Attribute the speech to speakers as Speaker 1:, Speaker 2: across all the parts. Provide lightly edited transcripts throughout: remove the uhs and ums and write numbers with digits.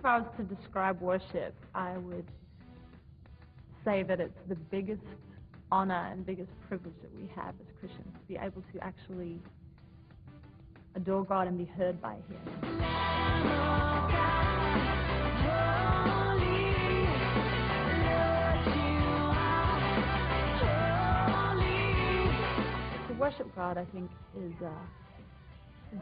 Speaker 1: I was to describe worship, I would say that it's the biggest honor and biggest privilege that we have as Christians, to be able to actually adore God and be heard by Him. To worship God, I think, is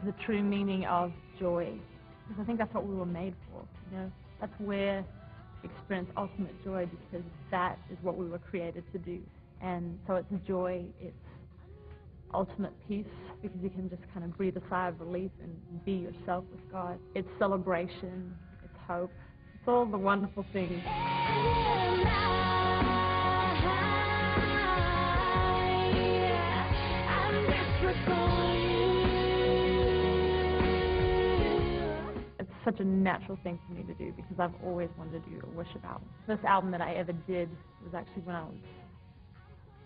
Speaker 1: the true meaning of joy, because I think that's what we were made for. You know, that's where we experience ultimate joy, because that is what we were created to do. And so it's joy, it's ultimate peace, because you can just kind of breathe a sigh of relief and be yourself with God. It's celebration, it's hope, it's all the wonderful things. It's such a natural thing for me to do, because I've always wanted to do a worship album. This album that I ever did was actually when I was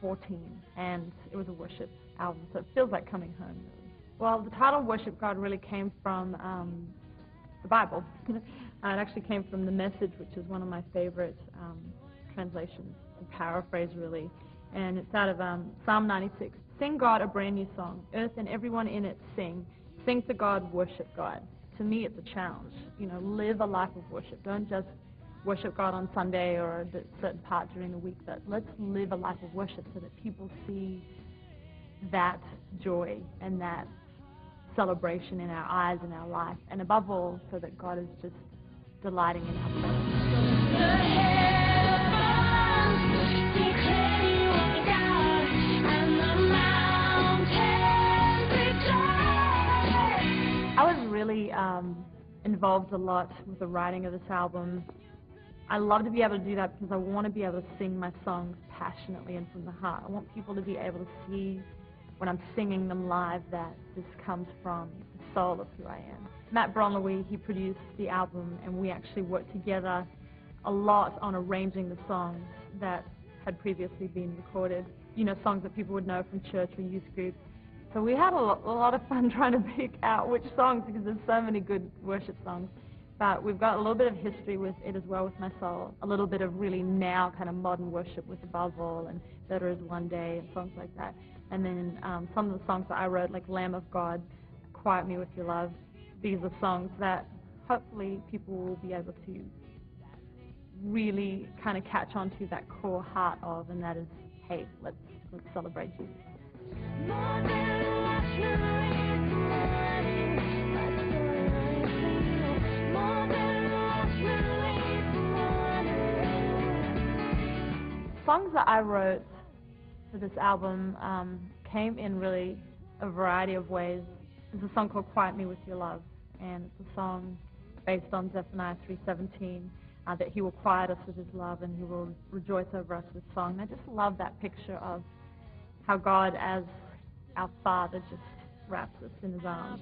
Speaker 1: 14, and it was a worship album, so it feels like coming home, really. Well, the title Worship God really came from the Bible. It actually came from the Message, which is one of my favorite translations, and paraphrase, really. And it's out of Psalm 96. Sing God a brand new song. Earth and everyone in it sing. Sing to God, worship God. To me, it's a challenge. You know, live a life of worship. Don't just worship God on Sunday or a certain part during the week, but let's live a life of worship so that people see that joy and that celebration in our eyes and our life, and above all, so that God is just delighting in our presence. I was really involved a lot with the writing of this album. I love to be able to do that because I want to be able to sing my songs passionately and from the heart. I want people to be able to see when I'm singing them live that this comes from the soul of who I am. Matt Bronlowee, he produced the album, and we actually worked together a lot on arranging the songs that had previously been recorded. You know, songs that people would know from church or youth group. So we had a lot of fun trying to pick out which songs, because there's so many good worship songs. But we've got a little bit of history with it as well, with My Soul. A little bit of really now kind of modern worship with Above All and Better Is One Day and songs like that. And then some of the songs that I wrote, like Lamb of God, Quiet Me With Your Love. These are songs that hopefully people will be able to really kind of catch on to that core heart of, and that is, hey, let's celebrate Jesus. Songs that I wrote for this album came in really a variety of ways. There's a song called Quiet Me With Your Love, and it's a song based on Zephaniah 3:17, that He will quiet us with His love and He will rejoice over us with song. And I just love that picture of how God, as our Father, just wraps us in His arms.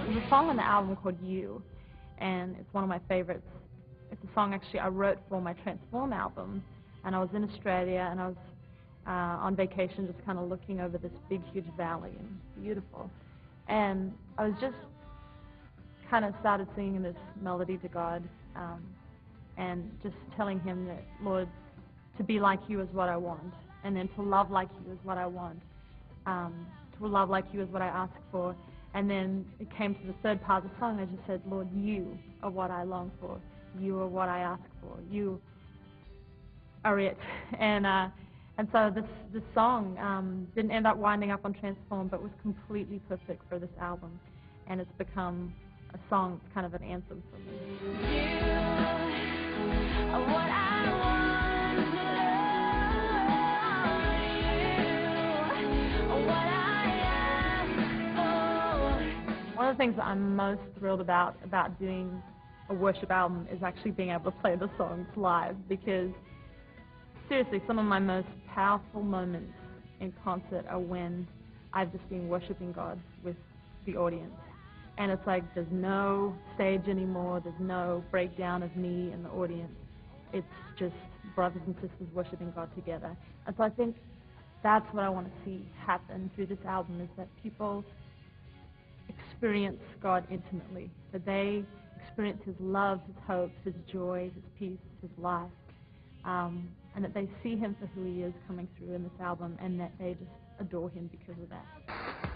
Speaker 1: There's a song on the album called You, and it's one of my favorites. It's a song actually I wrote for my Transform album, and I was in Australia, and I was on vacation, just kind of looking over this big, huge valley, and beautiful. And I was just kind of started singing this melody to God, and just telling Him that, Lord, to be like You is what I want, and then to love like You is what I want. To love like You is what I ask for. And then it came to the third part of the song. I just said, Lord, You are what I long for. You are what I ask for. You are it. And so this song didn't end up winding up on Transform, but was completely perfect for this album. And it's become a song, kind of an anthem for me. You are what I want, you are what I ask for. One of the things that I'm most thrilled about doing a worship album is actually being able to play the songs live, because seriously, some of my most powerful moments in concert are when I've just been worshiping God with the audience. And it's like there's no stage anymore, there's no breakdown of me and the audience. It's just brothers and sisters worshiping God together. And so I think that's what I want to see happen through this album, is that people experience God intimately, that they experience His love, His hope, His joy, His peace, His life, and that they see Him for who He is coming through in this album, and that they just adore Him because of that.